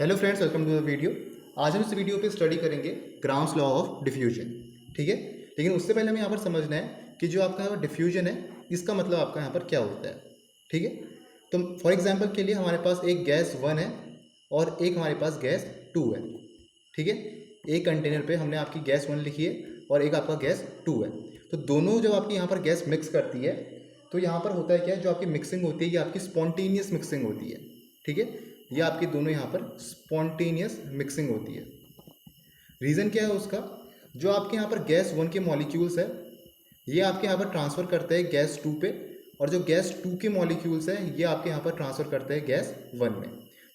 Hello friends, welcome to the video. आज हम इस वीडियो पे स्टडी करेंगे ग्राम्स लॉ ऑफ डिफ्यूजन। ठीक है, लेकिन उससे पहले हमें यहाँ पर समझना है कि जो आपका यहाँ पर डिफ्यूजन है इसका मतलब आपका यहाँ पर क्या होता है। ठीक है, तो फॉर एग्जांपल के लिए हमारे पास एक गैस 1 है और एक हमारे पास गैस 2 है। ठीक है, एक कंटेनर पे हमने आपकी गैस 1 लिखी है और एक आपका गैस 2 है। तो दोनों जब आपकी यहाँ पर गैस मिक्स करती है तो यहाँ पर होता है क्या, जो आपकी मिक्सिंग होती है ये आपकी स्पॉन्टेनियस मिक्सिंग होती है। ठीक है, ये आपकी दोनों यहाँ पर स्पॉन्टेनियस मिक्सिंग होती है। रीज़न क्या है उसका, जो आपके यहाँ पर गैस 1 के मॉलिक्यूल्स है ये आपके यहाँ पर ट्रांसफ़र करते हैं गैस 2 पे, और जो गैस 2 के मॉलिक्यूल्स हैं ये आपके यहाँ पर ट्रांसफ़र करते हैं गैस 1 में।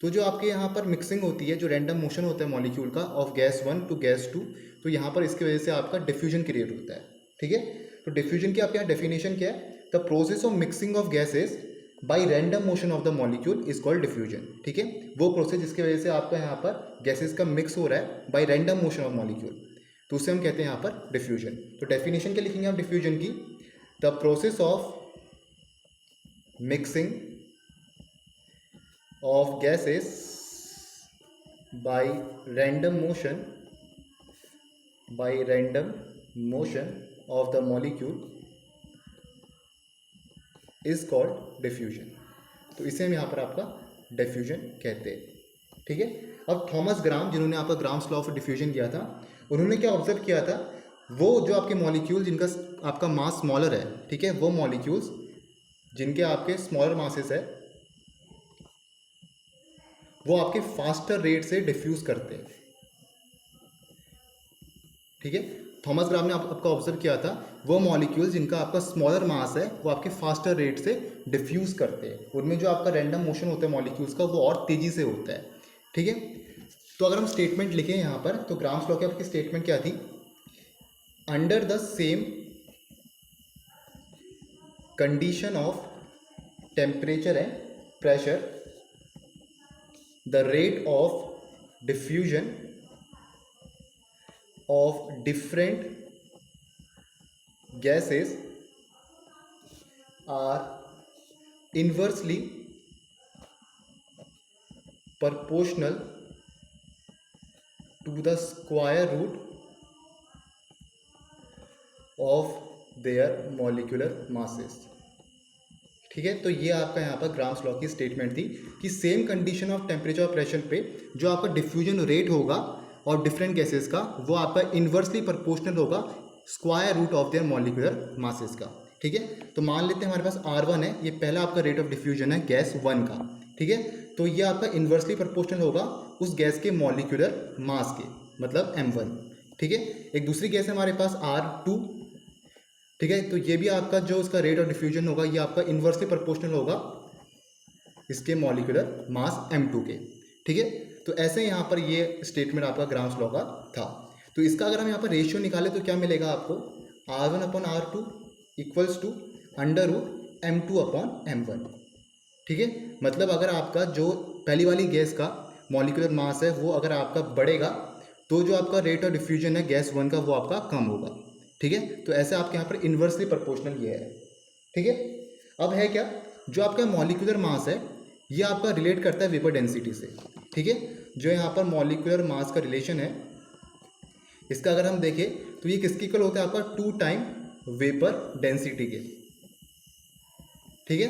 तो जो आपके यहाँ पर मिक्सिंग होती है, जो रैंडम मोशन होता है मॉलिक्यूल का ऑफ गैस 1 टू गैस 2, तो यहाँ पर इसकी वजह से आपका डिफ्यूजन क्रिएट होता है। ठीक है, तो डिफ्यूजन की आपके यहाँ डेफिनेशन क्या है, the process of mixing of gases by random motion of the molecule is called diffusion. ठीक है, वो प्रोसेस जिसकी वजह से आपका यहाँ पर गैसेज का मिक्स हो रहा है by random motion of molecule, तो उससे हम कहते हैं यहाँ पर डिफ्यूजन। तो डेफिनेशन क्या लिखेंगे आप डिफ्यूजन की, the process of mixing of gases by random motion of the molecule is called diffusion. तो इसे हम यहाँ पर आपका डिफ्यूजन कहते हैं। ठीक है, अब थॉमस ग्राम जिन्होंने आपका ग्राम्स लॉ ऑफ डिफ्यूजन किया था, उन्होंने क्या ऑब्जर्व किया था, वो जो आपके मॉलिक्यूल जिनका आपका मास स्मॉलर है, ठीक है, वो मॉलिक्यूल्स जिनके आपके स्मॉलर मासेस है वो आपके फास्टर रेट से डिफ्यूज करते हैं। ठीक है, थॉमस ग्राम ने आपका ऑब्जर्व किया था वो मॉलिक्यूल जिनका आपका स्मॉलर मास है वो आपके फास्टर रेट से डिफ्यूज करते हैं, उनमें जो आपका रैंडम मोशन होता है मॉलिक्यूल्स का वो और तेजी से होता है। ठीक है, तो अगर हम स्टेटमेंट लिखें यहाँ पर, तो ग्राम्स लॉ की आपकी स्टेटमेंट क्या थी, under the same condition of temperature and pressure the rate of diffusion of different gases are inversely proportional to the square root of their molecular masses। ठीक है, तो ये आपका यहाँ पर ग्राम्स लॉ की स्टेटमेंट थी कि सेम कंडीशन ऑफ टेम्परेचर और प्रेशर पे जो आपका डिफ्यूजन रेट होगा और डिफरेंट गैसेस का वो आपका इन्वर्सली प्रोपोर्शनल होगा square root of their molecular masses का। ठीक है, तो मान लेते हैं हमारे पास R1 है, ये पहला आपका रेट ऑफ डिफ्यूजन है गैस 1 का। ठीक है, तो ये आपका इन्वर्सली प्रोपोर्शनल होगा उस गैस के मॉलिक्यूलर मास के, मतलब M1। ठीक है, एक दूसरी गैस है हमारे पास R2। ठीक है, तो ये भी आपका जो उसका रेट ऑफ डिफ्यूजन होगा ये आपका इन्वर्सली प्रोपोर्शनल होगा इसके मॉलिक्यूलर मास M2 के। ठीक है, तो ऐसे यहाँ पर ये स्टेटमेंट आपका ग्राम्स लॉ का था। तो इसका अगर हम यहाँ पर रेशियो निकालें तो क्या मिलेगा आपको, R1/R2 equals to under root M2/M1। ठीक है, मतलब अगर आपका जो पहली वाली गैस का मॉलिक्यूलर मास है वो अगर आपका बढ़ेगा तो जो आपका रेट ऑफ डिफ्यूजन है गैस 1 का वो आपका कम होगा। ठीक है, तो ऐसे आपके यहाँ पर इन्वर्सली प्रोपोर्शनल ये है। ठीक है, अब है क्या, जो आपका मॉलिक्यूलर मास है ये आपका रिलेट करता है वेपर डेंसिटी से। ठीक है, जो यहाँ पर मॉलिक्यूलर मास का रिलेशन है इसका अगर हम देखें तो ये किसके इक्वल होता है, आपका 2 टाइम वेपर डेंसिटी के। ठीक है,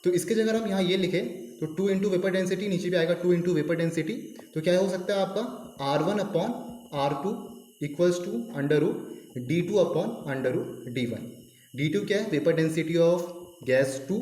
तो इसके जगह हम यहाँ ये लिखें तो 2 इंटू वेपर डेंसिटी, नीचे भी आएगा 2 इंटू वेपर डेंसिटी, तो क्या हो सकता है आपका R1/R2 equals to under root D2/√D1। D2 क्या है, वेपर डेंसिटी ऑफ गैस 2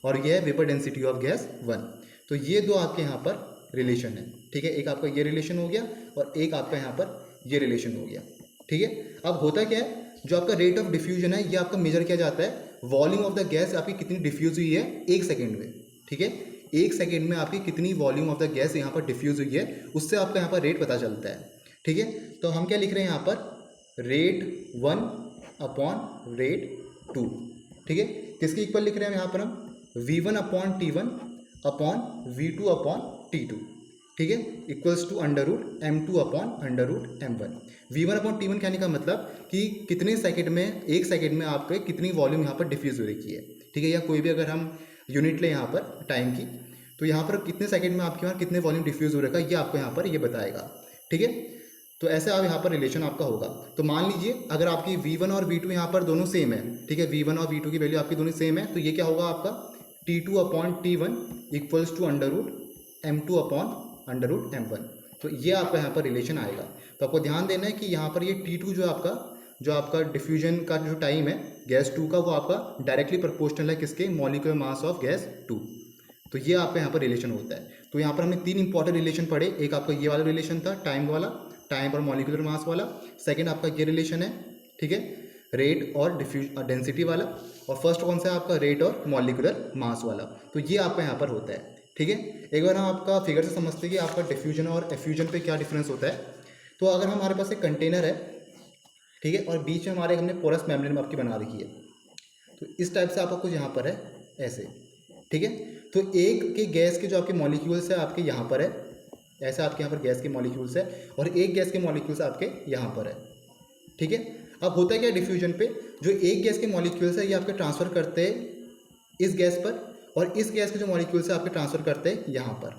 और यह है वेपर डेंसिटी ऑफ गैस 1। तो ये दो आपके यहाँ पर रिलेशन है। ठीक है, एक आपका ये रिलेशन हो गया और एक आपका यहाँ पर ये रिलेशन हो गया। ठीक है, अब होता क्या है, जो आपका रेट ऑफ डिफ्यूजन है ये आपका मेजर किया जाता है वॉल्यूम ऑफ द गैस आपकी कितनी डिफ्यूज हुई है 1 सेकेंड में। ठीक है, 1 सेकेंड में आपकी कितनी वॉल्यूम ऑफ द गैस यहाँ पर डिफ्यूज हुई है उससे आपका यहाँ पर रेट पता चलता है। ठीक है, तो हम क्या लिख रहे हैं यहाँ पर, रेट 1/रेट 2। ठीक है, किसके इक्वल लिख रहे हैं यहाँ पर हम, V1/T1/V2/T2। ठीक है, equals to under root M2/√M1। V1/T1 कहने का मतलब कि कितने सेकंड में, 1 सेकंड में आपके कितनी वॉल्यूम यहाँ पर डिफ्यूज हो रही है। ठीक है, या कोई भी अगर हम यूनिट लें यहाँ पर टाइम की, तो यहाँ पर कितने सेकंड में आपके वहाँ कितने वॉल्यूम डिफ्यूज़ हो रखा है ये आपको यहाँ पर ये बताएगा। ठीक है, तो ऐसे आप यहाँ पर रिलेशन आपका होगा। तो मान लीजिए अगर आपकी V1 और V2 यहाँ पर दोनों सेम है, ठीक है, V1 और V2 की वैल्यू आपकी दोनों सेम है, तो ये क्या होगा आपका T2/T1 इक्वल्स टू √M2/√M1। तो ये आपका यहाँ पर रिलेशन आएगा। तो आपको ध्यान देना है कि यहाँ पर ये T2 जो आपका डिफ्यूजन का जो टाइम है गैस 2 का, वो आपका डायरेक्टली प्रोपोर्शनल है किसके, मॉलिक्यूलर मास ऑफ गैस 2। तो ये आपका यहाँ पर रिलेशन होता है। तो यहाँ पर हमने 3 इंपॉर्टेंट रिलेशन पढ़े। एक आपका ये वाला रिलेशन था टाइम वाला, टाइम और मॉलिक्यूलर मास वाला। सेकंड आपका ये रिलेशन है, ठीक है, रेट और डेंसिटी वाला। और फर्स्ट कौन सा है आपका, रेट और मॉलिक्यूलर मास वाला। तो ये आपका यहाँ पर होता है। ठीक है, एक बार हम आपका फिगर से समझते हैं कि आपका डिफ्यूजन और एफ्यूजन पे क्या डिफरेंस होता है। तो अगर हमारे पास एक कंटेनर है, ठीक है, और बीच में हमारे हमने पोरस मेम्ब्रेन आपकी बना रखी है, तो इस टाइप से आपका कुछ यहाँ पर है ऐसे। ठीक है, तो एक के गैस के जो आपके मॉलिक्यूल्स है आपके यहाँ पर है, ऐसा आपके यहाँ पर गैस के मॉलिक्यूल्स है, और एक गैस के मॉलिक्यूल्स आपके यहाँ पर है। ठीक है, अब होता है क्या डिफ्यूजन पे, जो एक गैस के मॉलिक्यूल्स है ये आपके ट्रांसफ़र करते हैं इस गैस पर, और इस गैस के जो मॉलिक्यूल्स है आपके ट्रांसफ़र करते हैं यहाँ पर।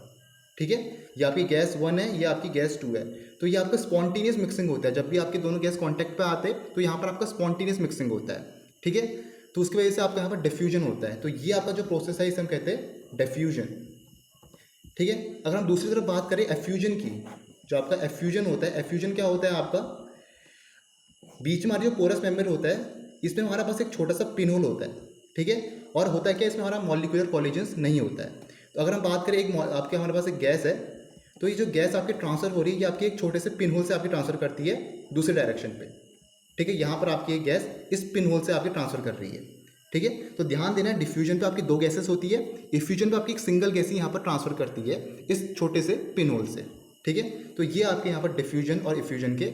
ठीक है, ये आपकी गैस 1 है, ये आपकी गैस 2 है। तो ये आपका स्पॉन्टेनियस मिक्सिंग होता है। जब भी आपके दोनों गैस कांटेक्ट पे आते हैं तो यहाँ पर आपका स्पॉन्टेनियस मिक्सिंग होता है। ठीक है, तो उसकी वजह से आपका यहाँ पर डिफ्यूजन होता है। तो ये आपका जो प्रोसेस है इसे हम कहते हैं डिफ्यूजन। ठीक है, अगर हम दूसरी तरफ बात करें एफ्यूजन की, जो आपका एफ्यूजन होता है, एफ्यूजन क्या होता है आपका, बीच में हमारा जो पोरस मेम्ब्रेन होता है इसमें हमारा पास एक छोटा सा पिन होल होता है। ठीक है, और होता है क्या, इसमें हमारा मॉलिक्यूलर कॉलिजन्स नहीं होता है। तो अगर हम बात करें आपके हमारे पास एक गैस है, तो ये जो गैस आपकी ट्रांसफ़र हो रही है ये आपकी एक छोटे से पिन होल से आपकी ट्रांसफ़र करती है दूसरे डायरेक्शन पे। ठीक है, यहाँ पर आपकी एक गैस इस पिन होल से आपकी ट्रांसफ़र कर रही है। ठीक है, तो ध्यान देना, डिफ्यूजन पे आपकी 2 गैसेस होती है, इफ्यूजन पे आपकी एक सिंगल गैस ही यहाँ पर ट्रांसफ़र करती है इस छोटे से पिन होल से। ठीक है, तो ये आपके यहाँ पर डिफ्यूजन और इफ्यूजन के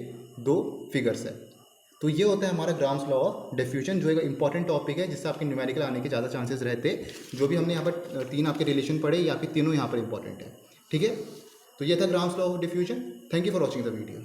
2 फिगर्स है। तो ये होता है हमारा ग्राम्स लॉ ऑफ डिफ्यूजन, जो एक इंपॉर्टेंट टॉपिक है जिससे आपके न्यूमेरिकल आने के ज़्यादा चांसेस रहते हैं। जो भी हमने यहाँ पर 3 आपके रिलेशन पढ़े, ये आपके तीनों यहाँ पर इंपॉर्टेंट है। ठीक है, तो ये था grams law of diffusion. Thank you for watching the video.